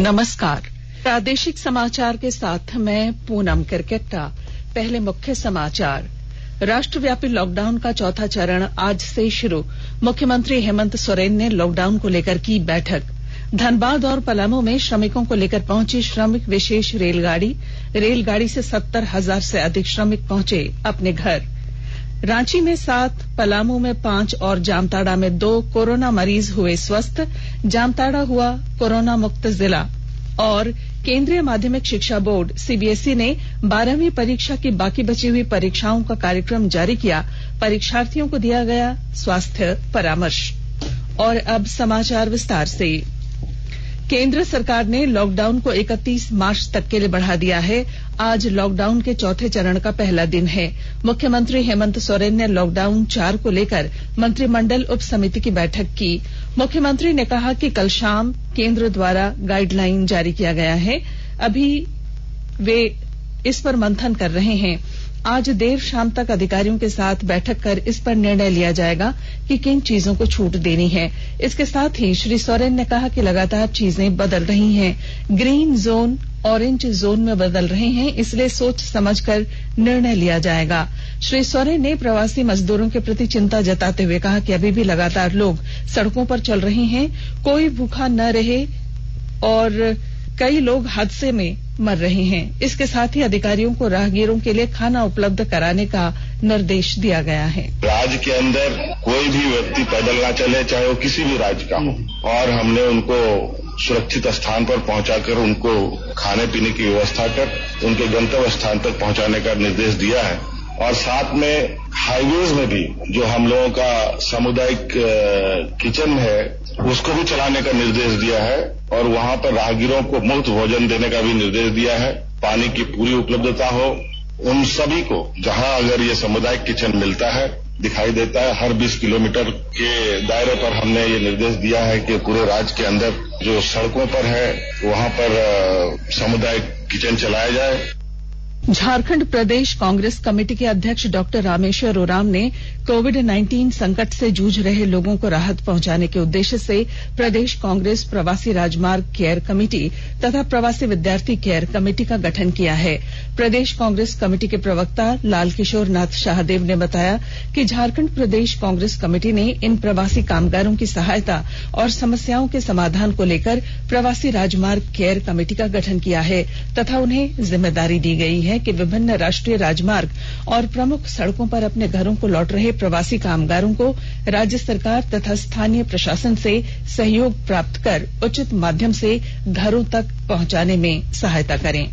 नमस्कार। प्रादेशिक समाचार के साथ मैं पूनम किरकेट्टा। पहले मुख्य समाचार। राष्ट्रव्यापी लॉकडाउन का चौथा चरण आज से शुरू। मुख्यमंत्री हेमंत सोरेन ने लॉकडाउन को लेकर की बैठक। धनबाद और पलामू में श्रमिकों को लेकर पहुंची श्रमिक विशेष रेलगाड़ी से 70,000 से अधिक श्रमिक पहुंचे अपने घर। रांची में 7, पलामू में 5 और जामताड़ा में 2 कोरोना मरीज हुए स्वस्थ। जामताड़ा हुआ कोरोना मुक्त जिला। और केंद्रीय माध्यमिक शिक्षा बोर्ड सीबीएसई ने 12वीं परीक्षा की बाकी बची हुई परीक्षाओं का कार्यक्रम जारी किया। परीक्षार्थियों को दिया गया स्वास्थ्य परामर्श। और अब समाचार विस्तार से। केंद्र सरकार ने लॉकडाउन को 31 मार्च तक के लिए बढ़ा दिया है। आज लॉकडाउन के चौथे चरण का पहला दिन है। मुख्यमंत्री हेमंत सोरेन ने लॉकडाउन 4 को लेकर मंत्रिमंडल उप समिति की बैठक की। मुख्यमंत्री ने कहा कि कल शाम केंद्र द्वारा गाइडलाइन जारी किया गया है, अभी वे इस पर मंथन कर रहे हैं। आज देर शाम तक अधिकारियों के साथ बैठक कर इस पर निर्णय लिया जाएगा कि किन चीजों को छूट देनी है। इसके साथ ही श्री सोरेन ने कहा कि लगातार चीजें बदल रही हैं। ग्रीन जोन ऑरेंज जोन में बदल रहे हैं, इसलिए सोच समझकर निर्णय लिया जाएगा। श्री सोरेन ने प्रवासी मजदूरों के प्रति चिंता जताते हुए कहा कि अभी भी लगातार लोग सड़कों पर चल रहे हैं, कोई भूखा न रहे और कई लोग हादसे में मर रहे हैं। इसके साथ ही अधिकारियों को राहगीरों के लिए खाना उपलब्ध कराने का निर्देश दिया गया है। राज्य के अंदर कोई भी व्यक्ति पैदल ना चले, चाहे वो किसी भी राज्य का हो, और हमने उनको सुरक्षित स्थान पर पहुंचाकर उनको खाने पीने की व्यवस्था कर उनके गंतव्य स्थान तक पहुंचाने का निर्देश दिया है। और साथ में हाईवेज में भी जो हम लोगों का सामुदायिक किचन है उसको भी चलाने का निर्देश दिया है और वहां पर राहगीरों को मुफ्त भोजन देने का भी निर्देश दिया है। पानी की पूरी उपलब्धता हो उन सभी को, जहां अगर ये सामुदायिक किचन मिलता है, दिखाई देता है, हर 20 किलोमीटर के दायरे पर हमने ये निर्देश दिया है कि पूरे राज्य के अंदर जो सड़कों पर है वहां पर सामुदायिक किचन चलाया जाए। झारखंड प्रदेश कांग्रेस कमेटी के अध्यक्ष डॉक्टर रामेश्वर उरांव ने कोविड-19 संकट से जूझ रहे लोगों को राहत पहुंचाने के उद्देश्य से प्रदेश कांग्रेस प्रवासी राजमार्ग केयर कमेटी तथा प्रवासी विद्यार्थी केयर कमेटी का गठन किया है। प्रदेश कांग्रेस कमेटी के प्रवक्ता लाल किशोर नाथ शाहदेव ने बताया कि झारखंड प्रदेश कांग्रेस कमेटी ने इन प्रवासी कामगारों की सहायता और समस्याओं के समाधान को लेकर प्रवासी राजमार्ग केयर कमेटी का गठन किया है तथा उन्हें जिम्मेदारी दी गई है कि विभिन्न राष्ट्रीय राजमार्ग और प्रमुख सड़कों पर अपने घरों को लौट रहे प्रवासी कामगारों को राज्य सरकार तथा स्थानीय प्रशासन से सहयोग प्राप्त कर उचित माध्यम से घरों तक पहुंचाने में सहायता करें।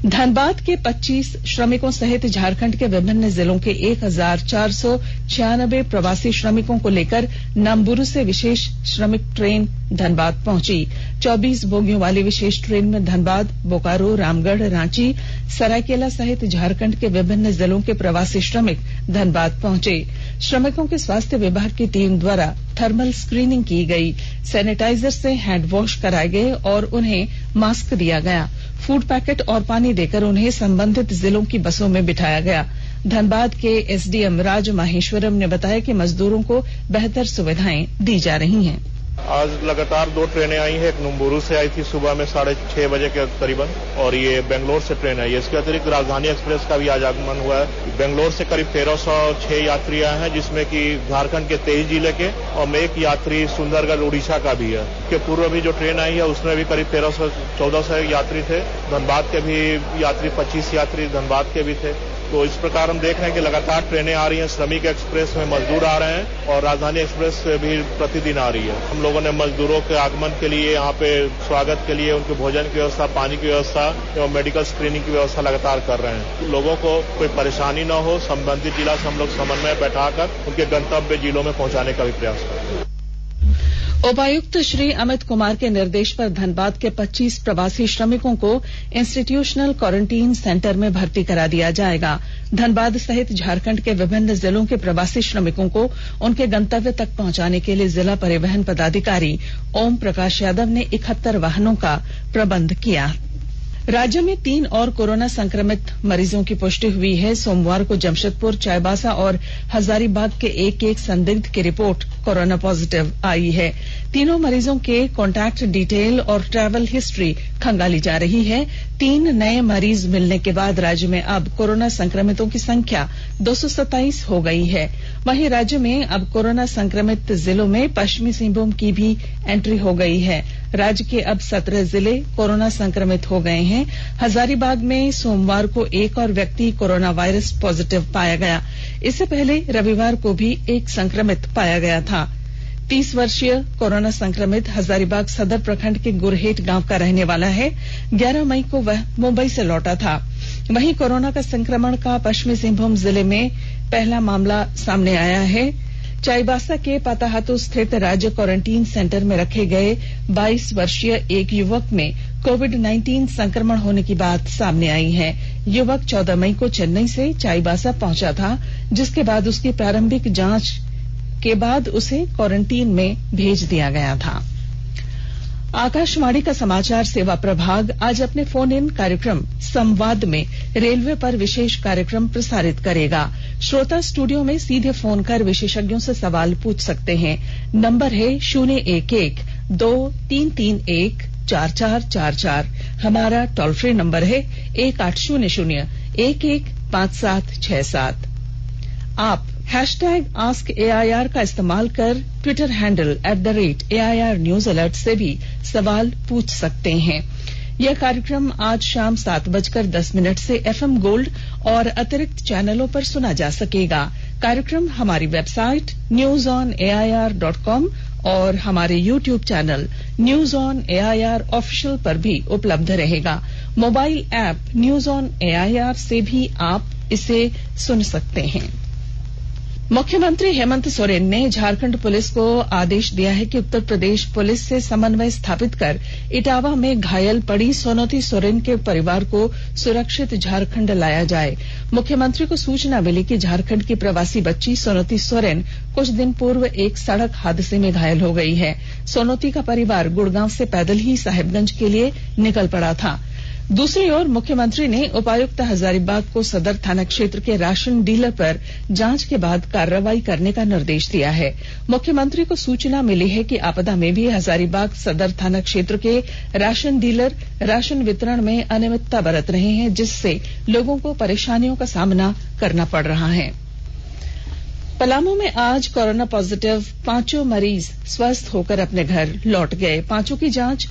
धनबाद के 25 श्रमिकों सहित झारखंड के विभिन्न जिलों के 1496 प्रवासी श्रमिकों को लेकर नामबुरु से विशेष श्रमिक ट्रेन धनबाद पहुंची। 24 बोगियों वाली विशेष ट्रेन में धनबाद, बोकारो, रामगढ़, रांची, सरायकेला सहित झारखंड के विभिन्न जिलों के प्रवासी श्रमिक धनबाद पहुंचे। श्रमिकों के स्वास्थ्य विभाग की टीम द्वारा थर्मल स्क्रीनिंग की गई, सैनिटाइजर से हैंड वॉश कराए गए और उन्हें मास्क दिया गया। फूड पैकेट और पानी देकर उन्हें संबंधित जिलों की बसों में बिठाया गया। धनबाद के एसडीएम राज माहेश्वरम ने बताया कि मजदूरों को बेहतर सुविधाएं दी जा रही हैं। आज लगातार 2 ट्रेनें आई हैं। एक नुम्बुरु से आई थी सुबह में 6:30 बजे के करीबन और ये बेंगलोर से ट्रेन आई है। इसके अतिरिक्त राजधानी एक्सप्रेस का भी आज आगमन हुआ है। बेंगलोर से करीब 1306 यात्री आए हैं, जिसमें कि झारखंड के 23 जिले के और एक यात्री सुंदरगढ़ उड़ीसा का भी है। इसके पूर्व भी जो ट्रेन आई है उसमें भी करीब 1400 यात्री थे। धनबाद के भी यात्री 25 यात्री धनबाद के भी थे। तो इस प्रकार हम देख रहे हैं कि लगातार ट्रेनें आ रही हैं। श्रमिक एक्सप्रेस में मजदूर आ रहे हैं और राजधानी एक्सप्रेस भी प्रतिदिन आ रही है। हम लोगों ने मजदूरों के आगमन के लिए यहाँ पे स्वागत के लिए उनके भोजन की व्यवस्था, पानी की व्यवस्था एवं मेडिकल स्क्रीनिंग की व्यवस्था लगातार कर रहे हैं। लोगों को कोई परेशानी न हो, संबंधित जिला से हम लोग समन्वय बैठाकर उनके गंतव्य जिलों में पहुंचाने का भी प्रयास कर रहे हैं। उपायुक्त श्री अमित कुमार के निर्देश पर धनबाद के 25 प्रवासी श्रमिकों को इंस्टीट्यूशनल क्वारंटीन सेंटर में भर्ती करा दिया जाएगा। धनबाद सहित झारखंड के विभिन्न जिलों के प्रवासी श्रमिकों को उनके गंतव्य तक पहुंचाने के लिए जिला परिवहन पदाधिकारी ओम प्रकाश यादव ने 71 वाहनों का प्रबंध किया। राज्य में 3 और कोरोना संक्रमित मरीजों की पुष्टि हुई है। सोमवार को जमशेदपुर, चाईबासा और हजारीबाग के एक संदिग्ध की रिपोर्ट कोरोना पॉजिटिव आई है। तीनों मरीजों के कॉन्टैक्ट डिटेल और ट्रैवल हिस्ट्री खंगाली जा रही है। 3 नए मरीज मिलने के बाद राज्य में अब कोरोना संक्रमितों की संख्या 227 हो गई है। वहीं राज्य में अब कोरोना संक्रमित जिलों में पश्चिमी सिंहभूम की भी एंट्री हो गई है। राज्य के अब 17 जिले कोरोना संक्रमित हो गए हैं। हजारीबाग में सोमवार को एक और व्यक्ति कोरोना वायरस पॉजिटिव पाया गया। इससे पहले रविवार को भी एक संक्रमित पाया गया था। 30 वर्षीय कोरोना संक्रमित हजारीबाग सदर प्रखंड के गुरहेट गांव का रहने वाला है। 11 मई को वह मुंबई से लौटा था। वहीं कोरोना का संक्रमण का पश्चिमी सिंहभूम जिले में पहला मामला सामने आया है। चाईबासा के पाताहातू स्थित राज्य क्वारंटीन सेंटर में रखे गए 22 वर्षीय एक युवक में कोविड-19 संक्रमण होने की बात सामने आई है। युवक 14 मई को चेन्नई से चाईबासा पहुंचा था, जिसके बाद उसकी प्रारंभिक जांच के बाद उसे क्वारंटीन में भेज दिया गया था। आकाशवाणी का समाचार सेवा प्रभाग आज अपने फोन इन कार्यक्रम संवाद में रेलवे पर विशेष कार्यक्रम प्रसारित करेगा। श्रोता स्टूडियो में सीधे फोन कर विशेषज्ञों से सवाल पूछ सकते हैं। नंबर है 011-2331-4444। हमारा टोल फ्री नंबर है 1800-115767। आप #AskAIR का इस्तेमाल कर Twitter handle @AIR news alert से भी सवाल पूछ सकते हैं। यह कार्यक्रम आज शाम 7:10 से FM गोल्ड और अतिरिक्त चैनलों पर सुना जा सकेगा। कार्यक्रम हमारी वेबसाइट newsonair.com और हमारे YouTube channel news on AIR official पर भी उपलब्ध रहेगा। Mobile app news on AIR से भी आप इसे सुन सकते हैं। मुख्यमंत्री हेमंत सोरेन ने झारखंड पुलिस को आदेश दिया है कि उत्तर प्रदेश पुलिस से समन्वय स्थापित कर इटावा में घायल पड़ी सोनोती सोरेन के परिवार को सुरक्षित झारखंड लाया जाए। मुख्यमंत्री को सूचना मिली कि झारखंड की प्रवासी बच्ची सोनोती सोरेन कुछ दिन पूर्व एक सड़क हादसे में घायल हो गई है। सोनोती का परिवार गुड़गांव से पैदल ही साहिबगंज के लिए निकल पड़ा था। दूसरी ओर मुख्यमंत्री ने उपायुक्त हजारीबाग को सदर थाना क्षेत्र के राशन डीलर पर जांच के बाद कार्रवाई करने का निर्देश दिया है। मुख्यमंत्री को सूचना मिली है कि आपदा में भी हजारीबाग सदर थाना क्षेत्र के राशन डीलर राशन वितरण में अनियमितता बरत रहे हैं, जिससे लोगों को परेशानियों का सामना करना पड़ रहा है। पलामू में आज कोरोना पॉजिटिव 5 मरीज स्वस्थ होकर अपने घर लौट गए। 5 की जांच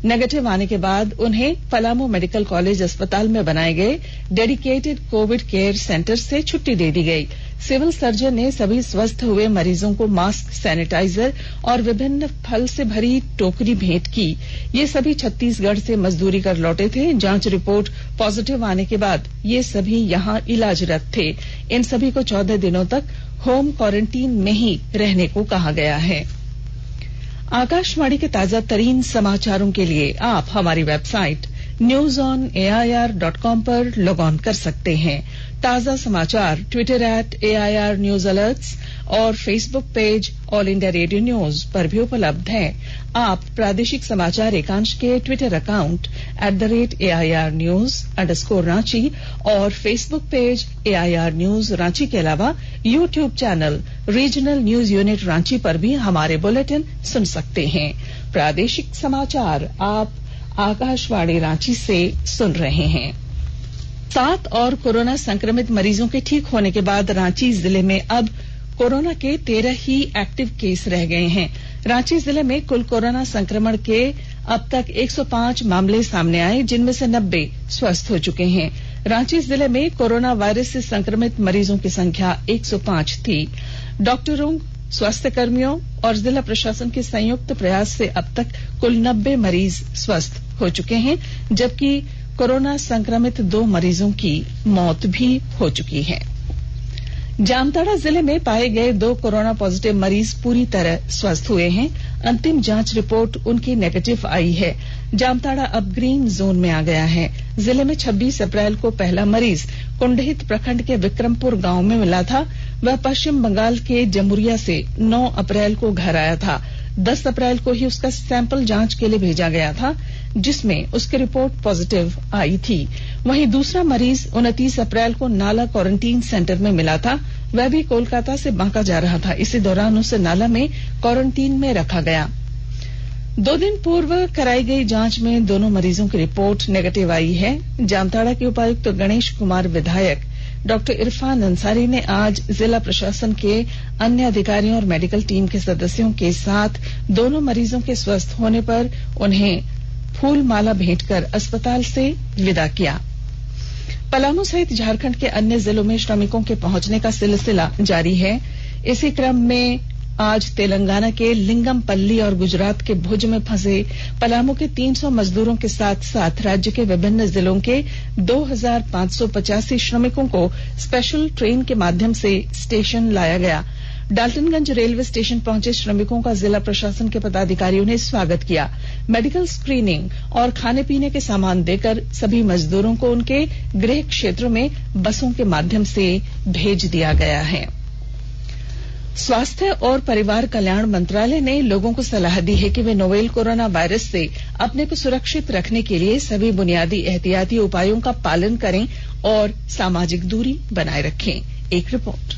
नेगेटिव आने के बाद उन्हें पलामू मेडिकल कॉलेज अस्पताल में बनाए गए डेडिकेटेड कोविड केयर सेंटर से छुट्टी दे दी गई। सिविल सर्जन ने सभी स्वस्थ हुए मरीजों को मास्क, सैनिटाइजर और विभिन्न फल से भरी टोकरी भेंट की। ये सभी छत्तीसगढ़ से मजदूरी कर लौटे थे। जांच रिपोर्ट पॉजिटिव आने के बाद ये सभी यहां इलाजरत थे। इन सभी को 14 दिनों तक होम क्वारंटीन में ही रहने को कहा गया है। आकाशवाणी के ताजा तरीन समाचारों के लिए आप हमारी वेबसाइट newsonair.com पर लॉग ऑन कर सकते हैं। ताजा समाचार ट्विटर @AIR न्यूज अलर्ट्स और Facebook page all India radio news पर भी उपलब्ध हैं। आप प्रादेशिक समाचार एकांश के ट्विटर अकाउंट @AIR news_रांची और Facebook page AIR news Ranchi के अलावा YouTube channel regional news unit Ranchi पर भी हमारे बुलेटिन सुन सकते हैं। प्रादेशिक समाचार आप आकाशवाणी रांची से सुन रहे हैं। 7 और कोरोना संक्रमित मरीजों के ठीक होने के बाद रांची जिले में अब कोरोना के 13 ही एक्टिव केस रह गए हैं। रांची जिले में कुल कोरोना संक्रमण के अब तक 105 मामले सामने आए, जिनमें से 90 स्वस्थ हो चुके हैं। रांची जिले में कोरोना वायरस से संक्रमित मरीजों की संख्या 105 थी। डॉक्टरों, स्वास्थ्य कर्मियों और जिला प्रशासन के संयुक्त प्रयास से अब तक कुल 90 मरीज स्वस्थ हो चुके हैं, जबकि कोरोना संक्रमित 2 मरीजों की मौत भी हो चुकी है। जामताड़ा जिले में पाए गए 2 कोरोना पॉजिटिव मरीज पूरी तरह स्वस्थ हुए हैं। अंतिम जांच रिपोर्ट उनकी नेगेटिव आई है। जामताड़ा अब ग्रीन जोन में आ गया है। जिले में 26 अप्रैल को पहला मरीज कुंडहित प्रखंड के विक्रमपुर गांव में मिला था। वह पश्चिम बंगाल के जमुरिया से 9 अप्रैल को घर आया था। 10 अप्रैल को ही उसका सैंपल जांच के लिए भेजा गया था। जिसमें उसकी रिपोर्ट पॉजिटिव आई थी। वहीं दूसरा मरीज 29 अप्रैल को नाला क्वारंटीन सेंटर में मिला था। वह भी कोलकाता से बांका जा रहा था। इसी दौरान उसे नाला में क्वारंटीन में रखा गया। 2 दिन पूर्व कराई गई जांच में दोनों मरीजों की रिपोर्ट नेगेटिव आई है। जामताड़ा के उपायुक्त गणेश कुमार, विधायक डॉक्टर इरफान अंसारी ने आज जिला प्रशासन के अन्य अधिकारियों और मेडिकल टीम के सदस्यों के साथ दोनों मरीजों के स्वस्थ होने पर उन्हें फूल माला भेंट कर अस्पताल से विदा किया। पलामू सहित झारखंड के अन्य जिलों में श्रमिकों के पहुंचने का सिलसिला जारी है। इसी क्रम में आज तेलंगाना के लिंगमपल्ली और गुजरात के भुज में फंसे पलामू के 300 मजदूरों के साथ साथ राज्य के विभिन्न जिलों के 2585 श्रमिकों को स्पेशल ट्रेन के माध्यम से स्टेशन लाया गया। डाल्टनगंज रेलवे स्टेशन पहुंचे श्रमिकों का जिला प्रशासन के पदाधिकारियों ने स्वागत किया। मेडिकल स्क्रीनिंग और खाने पीने के सामान देकर सभी मजदूरों को उनके गृह क्षेत्रों में बसों के माध्यम से भेज दिया गया है। स्वास्थ्य और परिवार कल्याण मंत्रालय ने लोगों को सलाह दी है कि वे नोवेल कोरोना वायरस से अपने को सुरक्षित रखने के लिए सभी बुनियादी एहतियाती उपायों का पालन करें और सामाजिक दूरी बनाए रखें। एक रिपोर्ट।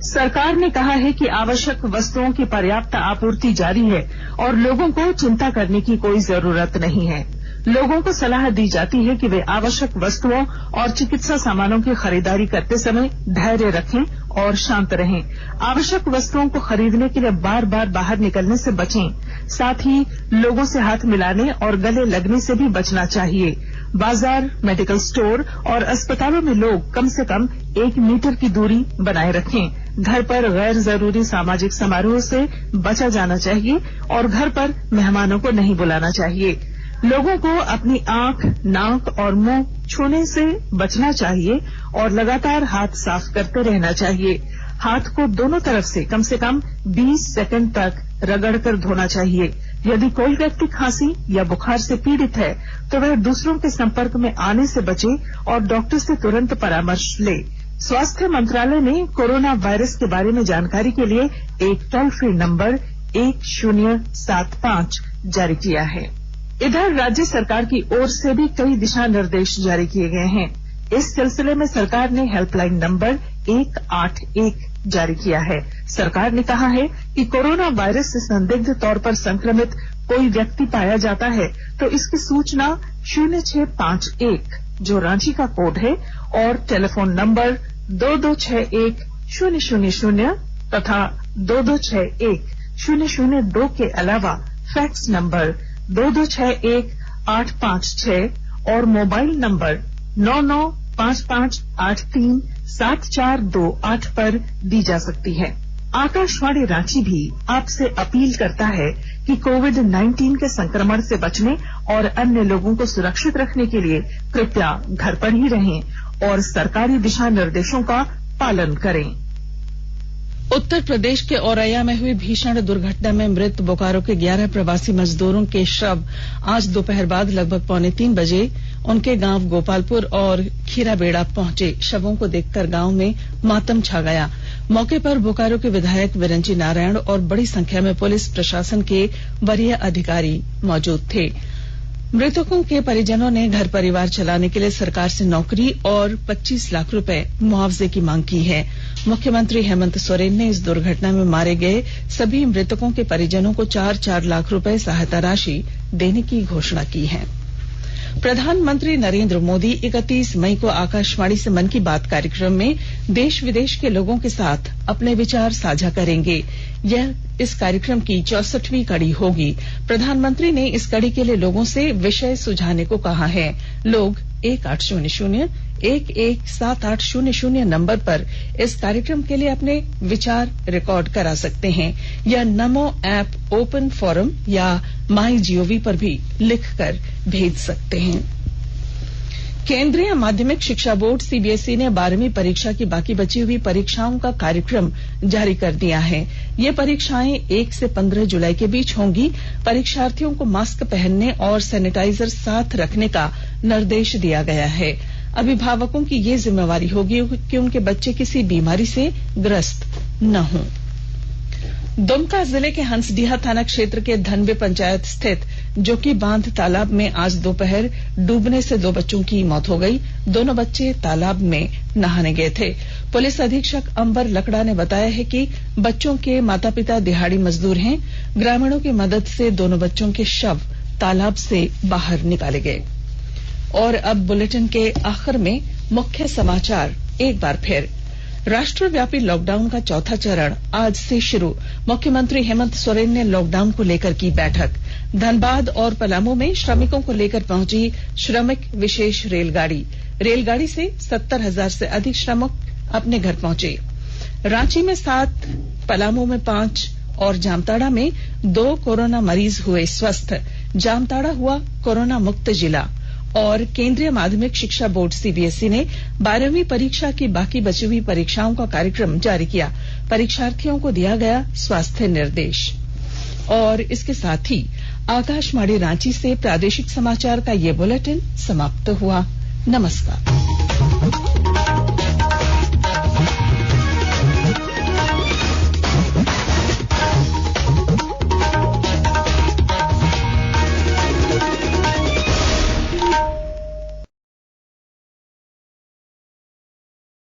सरकार ने कहा है कि आवश्यक वस्तुओं की पर्याप्त आपूर्ति जारी है और लोगों को चिंता करने की कोई जरूरत नहीं है। लोगों को सलाह दी जाती है कि वे आवश्यक वस्तुओं और चिकित्सा सामानों की खरीदारी करते समय धैर्य रखें और शांत रहें। आवश्यक वस्तुओं को खरीदने के लिए बार बार बाहर निकलने से बचें। साथ ही लोगों से हाथ मिलाने और गले लगने से भी बचना चाहिए। बाजार, मेडिकल स्टोर और अस्पतालों में लोग कम से कम 1 मीटर की दूरी बनाए रखें। घर पर गैर जरूरी सामाजिक समारोह से बचा जाना चाहिए और घर पर मेहमानों को नहीं बुलाना चाहिए। लोगों को अपनी आंख, नाक और मुंह छूने से बचना चाहिए और लगातार हाथ साफ करते रहना चाहिए। हाथ को दोनों तरफ से कम 20 सेकंड तक रगड़कर धोना चाहिए। यदि कोई व्यक्ति खांसी या बुखार से पीड़ित है तो वह दूसरों के संपर्क में आने से बचे और डॉक्टर से तुरंत परामर्श ले। स्वास्थ्य मंत्रालय ने कोरोना वायरस के बारे में जानकारी के लिए एक टोल फ्री नंबर 1075 जारी किया है। इधर राज्य सरकार की ओर से भी कई दिशा निर्देश जारी किए गए हैं। इस सिलसिले में सरकार ने हेल्पलाइन नंबर 181 जारी किया है। सरकार ने कहा है कि कोरोना वायरस से संदिग्ध तौर पर संक्रमित कोई व्यक्ति पाया जाता है तो इसकी सूचना 0651 जो रांची का कोड है और टेलीफोन नंबर 2261-000 तथा 2261-002 के अलावा फैक्स नंबर 2261-856 और मोबाइल नंबर 9955837428 पर दी जा सकती है। आकाशवाणी रांची भी आपसे अपील करता है कि कोविड-19 के संक्रमण से बचने और अन्य लोगों को सुरक्षित रखने के लिए कृपया घर पर ही रहें और सरकारी दिशा निर्देशों का पालन करें। उत्तर प्रदेश के औरैया में हुई भीषण दुर्घटना में मृत बोकारो के 11 प्रवासी मजदूरों के शव आज दोपहर बाद लगभग 2:45 बजे उनके गांव गोपालपुर और खीराबेड़ा पहुंचे। शवों को देखकर गांव में मातम छा गया। मौके पर बोकारो के विधायक विरंची नारायण और बड़ी संख्या में पुलिस प्रशासन के वरीय अधिकारी मौजूद थे। मृतकों के परिजनों ने घर परिवार चलाने के लिए सरकार से नौकरी और 25 लाख रुपए मुआवजे की मांग की है। मुख्यमंत्री हेमंत सोरेन ने इस दुर्घटना में मारे गए सभी मृतकों के परिजनों को 4-4 लाख रुपए सहायता राशि देने की घोषणा की है। प्रधानमंत्री नरेंद्र मोदी 31 मई को आकाशवाणी से मन की बात कार्यक्रम में देश विदेश के लोगों के साथ अपने विचार साझा करेंगे। यह इस कार्यक्रम की 64वीं कड़ी होगी। प्रधानमंत्री ने इस कड़ी के लिए लोगों से विषय सुझाने को कहा है। लोग 1800-117800 नंबर पर इस कार्यक्रम के लिए अपने विचार रिकॉर्ड करा सकते हैं या नमो ऐप ओपन फोरम या माई जीओवी पर भी लिखकर भेज सकते हैं। केंद्रीय माध्यमिक शिक्षा बोर्ड सीबीएसई ने 12वीं परीक्षा की बाकी बची हुई परीक्षाओं का कार्यक्रम जारी कर दिया है। ये परीक्षाएं 1 से 15 जुलाई के बीच होंगी। परीक्षार्थियों को मास्क पहनने और सैनिटाइजर साथ रखने का निर्देश दिया गया है। अभिभावकों की ये जिम्मेवारी होगी कि उनके बच्चे किसी बीमारी से ग्रस्त न हों। दुमका जिले के हंसडीहा थाना क्षेत्र के धनबे पंचायत स्थित जो कि बांध तालाब में आज दोपहर डूबने से 2 बच्चों की मौत हो गई। दोनों बच्चे तालाब में नहाने गए थे। पुलिस अधीक्षक अंबर लकड़ा ने बताया है कि बच्चों के माता पिता दिहाड़ी मजदूर हैं। ग्रामीणों की मदद से दोनों बच्चों के शव तालाब से बाहर निकाले गए। और अब बुलेटिन के आखिर में मुख्य समाचार एक बार फिर। राष्ट्रव्यापी लॉकडाउन का चौथा चरण आज से शुरू। मुख्यमंत्री हेमंत सोरेन ने लॉकडाउन को लेकर की बैठक। धनबाद और पलामू में श्रमिकों को लेकर पहुंची श्रमिक विशेष रेलगाड़ी से 70,000 से अधिक श्रमिक अपने घर पहुंचे। रांची में 7, पलामू में 5 और जामताड़ा में 2 कोरोना मरीज हुए स्वस्थ। जामताड़ा हुआ कोरोना मुक्त जिला। और केंद्रीय माध्यमिक शिक्षा बोर्ड सीबीएसई ने 12वीं परीक्षा की बाकी बची हुई परीक्षाओं का कार्यक्रम जारी किया। परीक्षार्थियों को दिया गया स्वास्थ्य निर्देश। और इसके साथ ही आकाशवाणी रांची से प्रादेशिक समाचार का ये बुलेटिन समाप्त हुआ। नमस्कार।